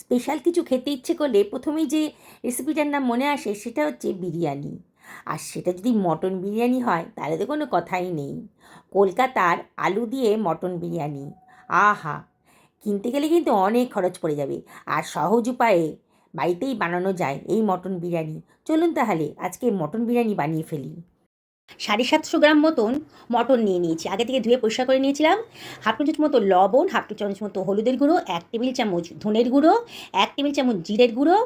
Special কিছু খেতে ইচ্ছে করলে প্রথমেই যে রেসিপিটার নাম মনে আসে সেটা হচ্ছে বিরিয়ানি। আর সেটা যদি মটন বিরিয়ানি হয় তাহলে তো কোনো কথাই নেই। কলকাতার আলু দিয়ে মটন বিরিয়ানি, আহা! কিনতে গেলে কিন্তু অনেক খরচ পড়ে যাবে। আর সহজ উপায়ে বাড়িতেই বানানো যায় এই মটন বিরিয়ানি। চলুন তাহলে আজকে মটন বিরিয়ানি বানিয়ে ফেলি। 750 গ্রাম মতন মটন নিয়ে নিয়েছি, আগে থেকে ধুয়ে পরিষ্কার করে নিয়েছিলাম। হাফ টি চামচ মতো লবণ, হাফ টি চামচ মতো হলুদের গুঁড়ো, 1 টেবিল চামচ ধনের গুঁড়ো, 1 টেবিল চামচ জিরের গুঁড়ো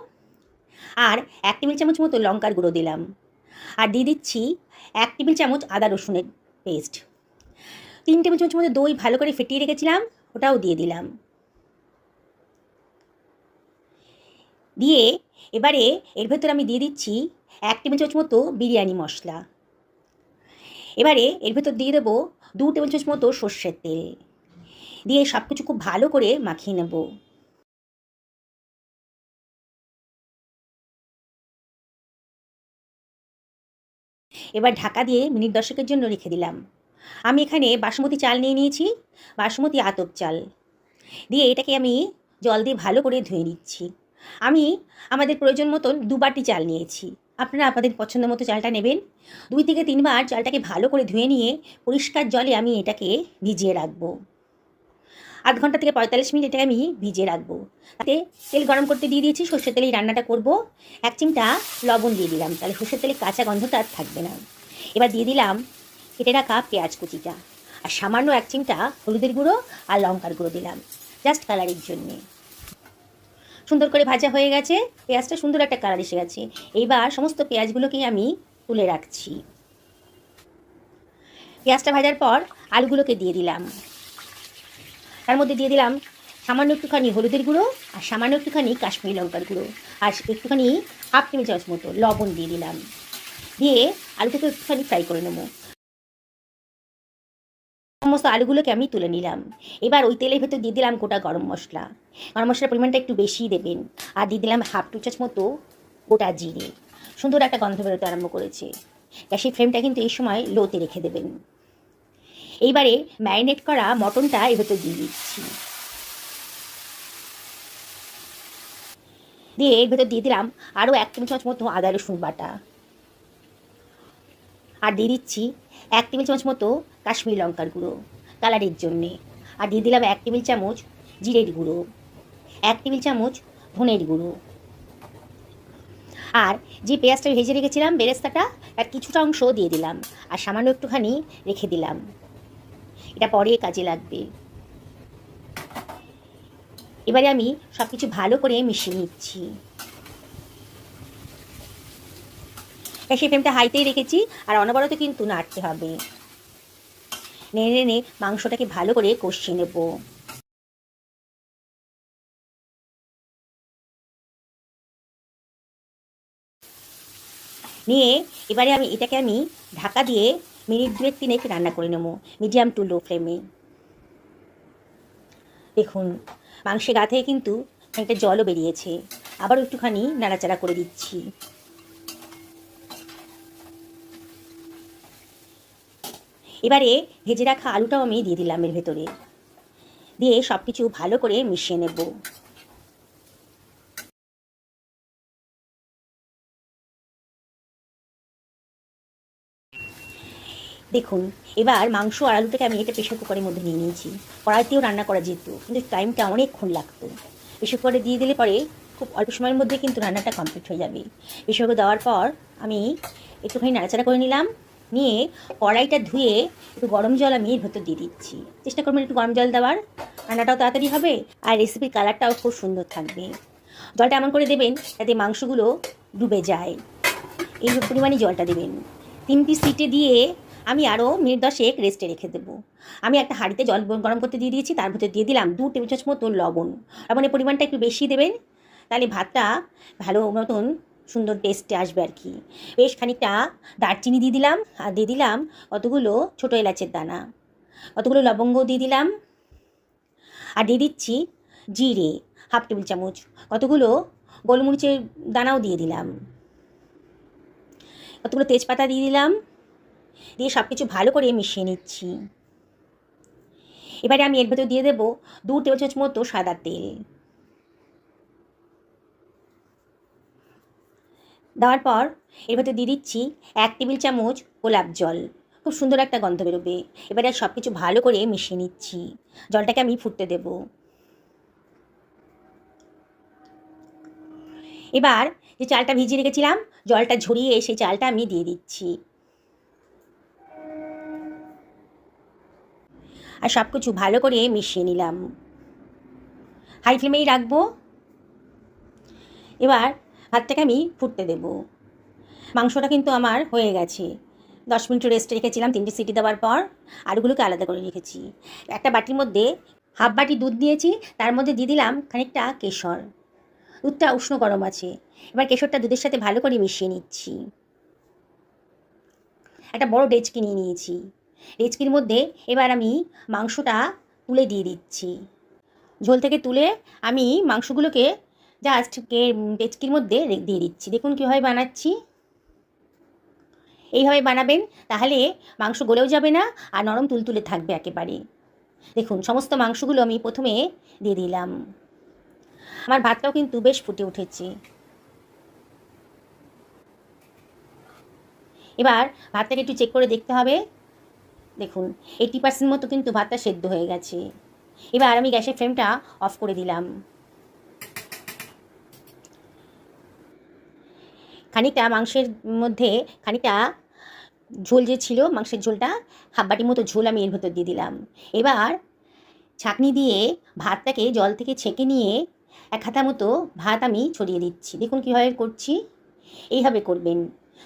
আর 1 টেবিল চামচ মতো লঙ্কার গুঁড়ো দিলাম। আর দিয়ে দিচ্ছি 1 টেবিল চামচ আদা রসুনের পেস্ট। 3 টেবিল চামচ মতো দই ভালো করে ফেটিয়ে রেখেছিলাম, ওটাও দিয়ে দিলাম। দিয়ে এবারে এর ভেতর আমি দিয়ে দিচ্ছি 1 টেবিল চামচ মতো বিরিয়ানি মশলা। এবারে এর ভেতর দিয়ে দেবো 2 টেবিল চামচ মতো সর্ষের তেল। দিয়ে সব কিছু খুব ভালো করে মাখিয়ে নেব। এবার ঢাকা দিয়ে মিনিট 10 জন্য রেখে দিলাম। আমি এখানে বাসমতি চাল নিয়ে নিয়েছি, বাসমতি আতপ চাল। দিয়ে এটাকে আমি জল দিয়ে ভালো করে ধুয়ে নিচ্ছি। আমি আমাদের প্রয়োজন মতন 2 বাটি চাল নিয়েছি। আপনারা আপনাদের পছন্দ মতো চালটা নেবেন। 2 থেকে 3 বার চালটাকে ভালো করে ধুয়ে নিয়ে পরিষ্কার জলে আমি এটাকে ভিজিয়ে রাখবো। আধ ঘন্টা থেকে 45 মিনিট এটাকে আমি ভিজিয়ে রাখবো। তাতে তেল গরম করতে দিয়ে দিয়েছি, সর্ষের তেলেই রান্নাটা করব। 1 চিমটা লবণ দিয়ে দিলাম, তাহলে সর্ষের তেলের কাঁচা গন্ধটা আর থাকবে না। এবার দিয়ে দিলাম কেটে রাখা পেঁয়াজ কুচিটা, আর সামান্য 1 চিমটা হলুদের গুঁড়ো আর লঙ্কার গুঁড়ো দিলাম, জাস্ট কালারের জন্যে। সুন্দর করে ভাজা হয়ে গেছে, পেঁয়াজটা সুন্দর একটা কালার এসে গেছে। এইবার সমস্ত পেঁয়াজগুলোকে আমি তুলে রাখছি। পেঁয়াজটা ভাজার পর আলুগুলোকে দিয়ে দিলাম। তার মধ্যে দিয়ে দিলাম সামান্য একটুখানি হলুদের গুঁড়ো আর সামান্য একটুখানি কাশ্মীরি লঙ্কার গুঁড়ো আর একটুখানি হাফ টেবিল চামচ মতো লবণ দিয়ে দিলাম। দিয়ে আলুটাকে একটুখানি ফ্রাই করে নেবো। সমস্ত আলুগুলোকে আমি তুলে নিলাম। এবার ওই তেলের ভেতর দিয়ে দিলাম গোটা গরম মশলা। গরম মশলার পরিমাণটা একটু বেশিই দেবেন। আর দিয়ে দিলাম হাফ টি চামচ মতো গোটা জিরে। সুন্দর একটা গন্ধ বেরোতে আরম্ভ করেছে। গ্যাসের ফ্লেমটা কিন্তু এই সময় লোতে রেখে দেবেন। এইবারে ম্যারিনেট করা মটনটা এর ভেতর দিয়ে দিচ্ছি। দিয়ে এর ভেতর দিয়ে দিলাম আরও 1 টেবিল চামচ মতো আদা রসুন বাটা। আর দিয়ে দিচ্ছি 1 টেবিল চামচ মতো কাশ্মীরি লঙ্কার গুঁড়ো কালারের জন্যে। আর দিয়ে দিলাম 1 টেবিল চামচ জিরের গুঁড়ো, 1 টেবিল চামচ ধনের গুঁড়ো। আর যে পেঁয়াজটা ভেজে রেখেছিলাম বেরেস্তাটা, তার কিছুটা অংশ দিয়ে দিলাম আর সামান্য একটুখানি রেখে দিলাম, এটা পরে কাজে লাগবে। এবারে আমি সব কিছু ভালো করে মিশিয়ে নিচ্ছি। গ্যাসের ফ্লেমটা হাইতেই রেখেছি আর অনবরত কিন্তু নাড়তে হবে। নেড়ে নেড়ে মাংসটাকে ভালো করে কষিয়ে নেব। নিয়ে এবারে এটাকে আমি ঢাকা দিয়ে মিনিট 2-3 রান্না করে নেব, মিডিয়াম টু লো ফ্লেমে। দেখুন মাংসের গা থেকে কিন্তু একটা জলও বেরিয়েছে। আবারও একটুখানি নাড়াচাড়া করে দিচ্ছি। এবারে ভেজে রাখা আলুটাও আমি দিয়ে দিলাম এর ভেতরে। দিয়ে সব কিছু ভালো করে মিশিয়ে নেব। দেখুন এবার মাংস আর আলুটাকে আমি এটা প্রেশার কুকারের মধ্যে নিয়ে নিয়েছি। কড়াইতেও রান্না করা যেত, কিন্তু টাইমটা অনেকক্ষণ লাগতো। প্রেশার কুকারে দিয়ে দিলে পরে খুব অল্প সময়ের মধ্যে কিন্তু রান্নাটা কমপ্লিট হয়ে যাবে। প্রেশার কুকারে দেওয়ার পর আমি একটুখানি নাড়াচাড়া করে নিলাম। নিয়ে কড়াইটা ধুয়ে একটু গরম জল আমি এর ভেতর দিয়ে দিচ্ছি। চেষ্টা করবেন একটু গরম জল দেওয়ার, রান্নাটাও তাড়াতাড়ি হবে আর রেসিপির কালারটাও খুব সুন্দর থাকবে। জলটা এমন করে দেবেন যাতে মাংসগুলো ডুবে যায়, এই পরিমাণে জলটা দেবেন। 3 সিটে দিয়ে আমি আরও মিনিট 10 রেস্টে রেখে দেবো। আমি একটা হাঁড়িতে জল গরম করতে দিয়ে দিয়েছি, তার ভিতরে দিয়ে দিলাম 2 টেবিল চামচ মতো লবণ। লবণের পরিমাণটা একটু বেশি দেবেন, তাহলে ভাতটা ভালো মতন সুন্দর টেস্টে আসবে আর কি। বেশ খানিকটা দারচিনি দিয়ে দিলাম আর দিয়ে দিলাম কতগুলো ছোটো এলাচের দানা, কতগুলো লবঙ্গ দিয়ে দিলাম। আর দিয়ে দিচ্ছি জিরে হাফ টেবিল চামচ, কতগুলো গোলমরিচের দানাও দিয়ে দিলাম, কতগুলো তেজপাতা দিয়ে দিলাম। দিয়ে সব কিছু ভালো করে মিশিয়ে নিচ্ছি। এবারে আমি এর ভেতর দিয়ে দেবো 2 টেবিল চামচ মতো সাদা তেল। দেওয়ার পর এর ভেতর দিয়ে দিচ্ছি 1 টেবিল চামচ গোলাপ জল। খুব সুন্দর একটা গন্ধ বেরোবে। এবারে সব কিছু ভালো করে মিশিয়ে নিচ্ছি। জলটাকে আমি ফুটতে দেব। এবার যে চালটা ভিজিয়ে রেখেছিলাম, জলটা ঝরিয়ে সেই চালটা আমি দিয়ে দিচ্ছি। আর সব কিছু ভালো করে মিশিয়ে নিলাম। হাই ফ্লেমেই রাখবো। এবার ভাতটাকে আমি ফুটতে দেব। মাংসটা কিন্তু আমার হয়ে গেছে। 10 মিনিট রেস্টে রেখেছিলাম 3টে সিটি দেওয়ার পর। আলুগুলোকে আলাদা করে রেখেছি। একটা বাটির মধ্যে হাফ বাটি দুধ দিয়েছি, তার মধ্যে দিয়ে দিলাম খানিকটা কেশর। দুধটা উষ্ণ গরম আছে। এবার কেশরটা দুধের সাথে ভালো করে মিশিয়ে নিচ্ছি। একটা বড় ডেচকি নিয়ে নিয়েছি। ডেচকির মধ্যে এবার আমি মাংসটা তুলে দিয়ে দিচ্ছি। ঝোল থেকে তুলে আমি মাংসগুলোকে জাস্ট ডেচকির মধ্যে দিয়ে দিচ্ছি। দেখুন কীভাবে বানাচ্ছি। এইভাবে বানাবেন, তাহলে মাংস গলেও যাবে না আর নরম তুলতুলে থাকবে একেবারে। দেখুন সমস্ত মাংসগুলো আমি প্রথমে দিয়ে দিলাম। আমার ভাতটাও কিন্তু বেশ ফুটে উঠেছে। এবার ভাতটাকে একটু চেক করে দেখতে হবে। দেখুন 80% মতো কিন্তু ভাতটা সেদ্ধ হয়ে গেছে। এবার আমি গ্যাসের ফ্লেমটা অফ করে দিলাম। খানিকটা মাংসের মধ্যে খানিকটা ঝোল যে ছিল, মাংসের ঝোলটা হাফ বাটির মতো ঝোল আমি এর ভেতর দিয়ে দিলাম। এবার ছাঁকনি দিয়ে ভাতটাকে জল থেকে ছেঁকে নিয়ে 1 হাতা মতো ভাত আমি ছড়িয়ে দিচ্ছি। দেখুন কীভাবে করছি। এইভাবে করবেন,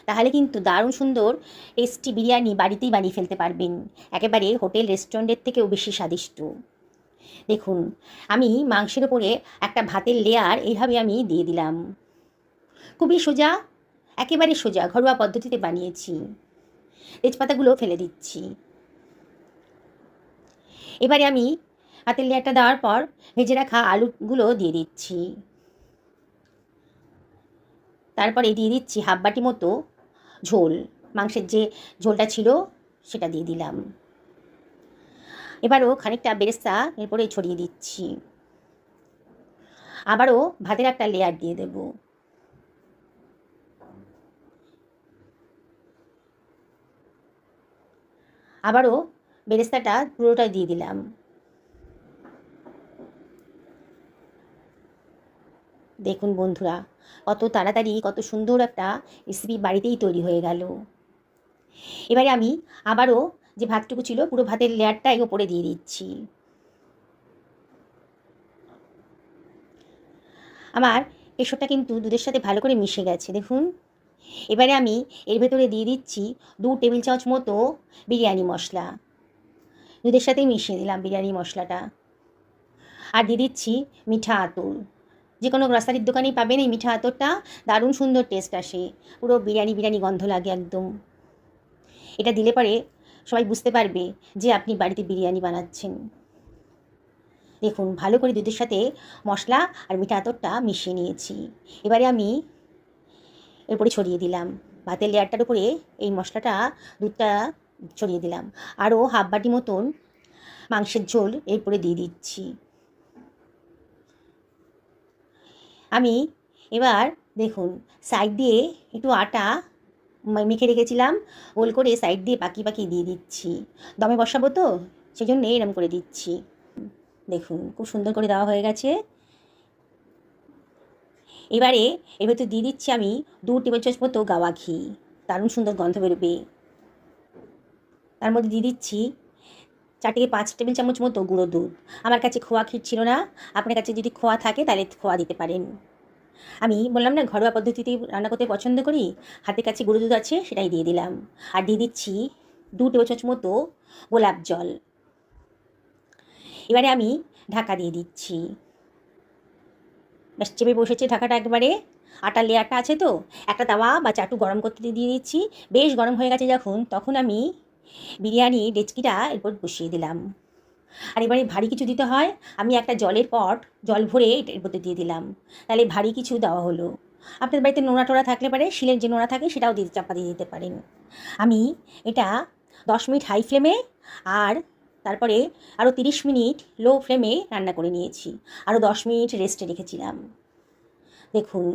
তাহলে কিন্তু দারুণ সুন্দর টেস্টি বিরিয়ানি বাড়িতেই বানিয়ে ফেলতে পারবেন। একেবারে হোটেল রেস্টুরেন্টের থেকেও বেশি স্বাদিষ্ট। দেখুন আমি মাংসের ওপরে একটা ভাতের লেয়ার এইভাবে আমি দিয়ে দিলাম। খুবই সোজা, একেবারে সোজা ঘরোয়া পদ্ধতিতে বানিয়েছি। তেজপাতাগুলো ফেলে দিচ্ছি। এবারে আমি ভাতের লেয়ারটা দেওয়ার পর ভেজে রাখা আলুগুলো দিয়ে দিচ্ছি। তারপরে দিয়ে দিচ্ছি হাফ বাটি মতো ঝোল, মাংসের যে ঝোলটা ছিল সেটা দিয়ে দিলাম। এবারও খানিকটা বেরেস্তা এরপরে ছড়িয়ে দিচ্ছি। আবারও ভাতের একটা লেয়ার দিয়ে দেব। আবারও বেরেস্তাটা পুরোটা দিয়ে দিলাম। দেখুন বন্ধুরা, কত তাড়াতাড়ি কত সুন্দর একটা রেসিপি বাড়িতেই তৈরি হয়ে গেল। এবারে আমি আবারও যে ভাতটুকু ছিল পুরো ভাতের লেয়ারটাই ওপরে দিয়ে দিচ্ছি। আমার কেশরটা কিন্তু দুধের সাথে ভালো করে মিশে গেছে দেখুন। এবারে আমি এর ভেতরে দিয়ে দিচ্ছি 2 টেবিল চামচ মতো বিরিয়ানি মশলা। দুধের সাথেই মিশিয়ে দিলাম বিরিয়ানি মশলাটা। আর দিয়ে দিচ্ছি মিঠা আতর। যে কোনো গ্রসারির দোকানেই পাবেন এই মিঠা আতরটা। দারুণ সুন্দর টেস্ট আসে, পুরো বিরিয়ানি বিরিয়ানি গন্ধ লাগে একদম। এটা দিলে পরে সবাই বুঝতে পারবে যে আপনি বাড়িতে বিরিয়ানি বানাচ্ছেন। দেখুন ভালো করে দুধের সাথে মশলা আর মিঠা আতরটা মিশিয়ে নিয়েছি। এবারে আমি এরপরে ছড়িয়ে দিলাম ভাতের লেয়ারটার উপরে এই মশলাটা, দুধটা ছড়িয়ে দিলাম। আরও হাফ বাটি মতন মাংসের ঝোল এরপরে দিয়ে দিচ্ছি। আমি এবার দেখুন সাইড দিয়ে একটু আটা মেখে রেখেছিলাম, গোল করে সাইড দিয়ে পাকি পাকি দিয়ে দিচ্ছি। দমে বসাবো তো সেজন্য এরম করে দিচ্ছি। দেখুন খুব সুন্দর করে দেওয়া হয়ে গেছে। এবারে এর ভেতর দিয়ে দিচ্ছি আমি 2 টেবিল চামচ মতো গাওয়া ঘি, দারুণ সুন্দর গন্ধ বেরোবে। তার মধ্যে দিয়ে দিচ্ছি 4 থেকে 5 টেবিল চামচ মতো গুঁড়ো দুধ। আমার কাছে খোয়া ক্ষীর ছিল না, আপনার কাছে যদি খোয়া থাকে তাহলে খোয়া দিতে পারেন। আমি বললাম না ঘরোয়া পদ্ধতিতেই রান্না করতে পছন্দ করি, হাতের কাছে গুঁড়ো দুধ আছে সেটাই দিয়ে দিলাম। আর দিয়ে দিচ্ছি 2 টেবিল চামচ মতো গোলাপ জল। এবারে আমি ঢাকা দিয়ে দিচ্ছি। ব্যাস চেপে বসেছে ঢাকাটা একবারে। আটার লেয়ারটা আছে তো, একটা তাওয়া বা চাটু গরম করতে দিয়ে দিচ্ছি। বেশ গরম হয়ে গেছে যখন, তখন আমি বিরিয়ানি ডেচকিটা এরপর বসিয়ে দিলাম। আর এবারে ভারী কিছু দিতে হয়, আমি একটা জলের পট জল ভরে এর মধ্যে দিয়ে দিলাম, তাহলে ভারী কিছু দেওয়া হলো। আপনার বাড়িতে নোড়া টোড়া থাকলে পারে, শিলের যে নোড়া থাকে সেটাও দিয়ে চাপা দিয়ে দিতে পারেন। আমি এটা 10 মিনিট হাই ফ্লেমে আর তারপরে আরও 30 মিনিট লো ফ্লেমে রান্না করে নিয়েছি। আরও 10 মিনিট রেস্টে রেখেছিলাম। দেখুন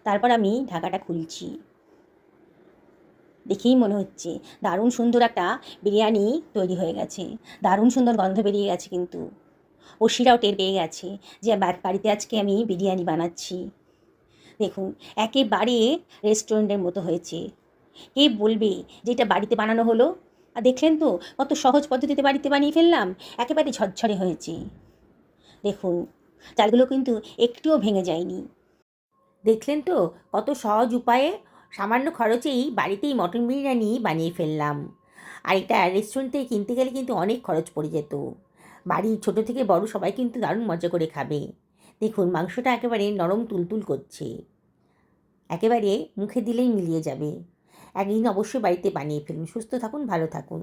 তারপর আমি ঢাকাটা খুলছি। দেখেই মনে হচ্ছে দারুণ সুন্দর একটা বিরিয়ানি তৈরি হয়ে গেছে। দারুণ সুন্দর গন্ধ বেরিয়ে গেছে কিন্তু। ওসিরাও টের পেয়ে গেছে যে বাড়িতে আজকে আমি বিরিয়ানি বানাচ্ছি। দেখুন, একেবারে রেস্টুরেন্টের মতো হয়েছে। কে বলবে যে এটা বাড়িতে বানানো হলো? আর দেখলেন তো কত সহজ পদ্ধতিতে বাড়িতে বানিয়ে ফেললাম। একেবারে ঝরঝরে হয়েছে। দেখুন, চালগুলো কিন্তু একটুও ভেঙে যায়নি। দেখলেন তো কত সহজ উপায়ে সামান্য খরচেই বাড়িতেই মটন বিরিয়ানি বানিয়ে ফেললাম। আর এটা রেস্টুরেন্ট থেকে কিনতে গেলে কিন্তু অনেক খরচ পড়ে যেত। বাড়ির ছোট থেকে বড় সবাই কিন্তু দারুণ মজা করে খাবে। দেখুন, মাংসটা একেবারে নরম তুলতুল করছে। একেবারে মুখে দিলেই মিলিয়ে যাবে। একদিন অবশ্যই বাড়িতে বানিয়ে ফেলুন। সুস্থ থাকুন, ভালো থাকুন।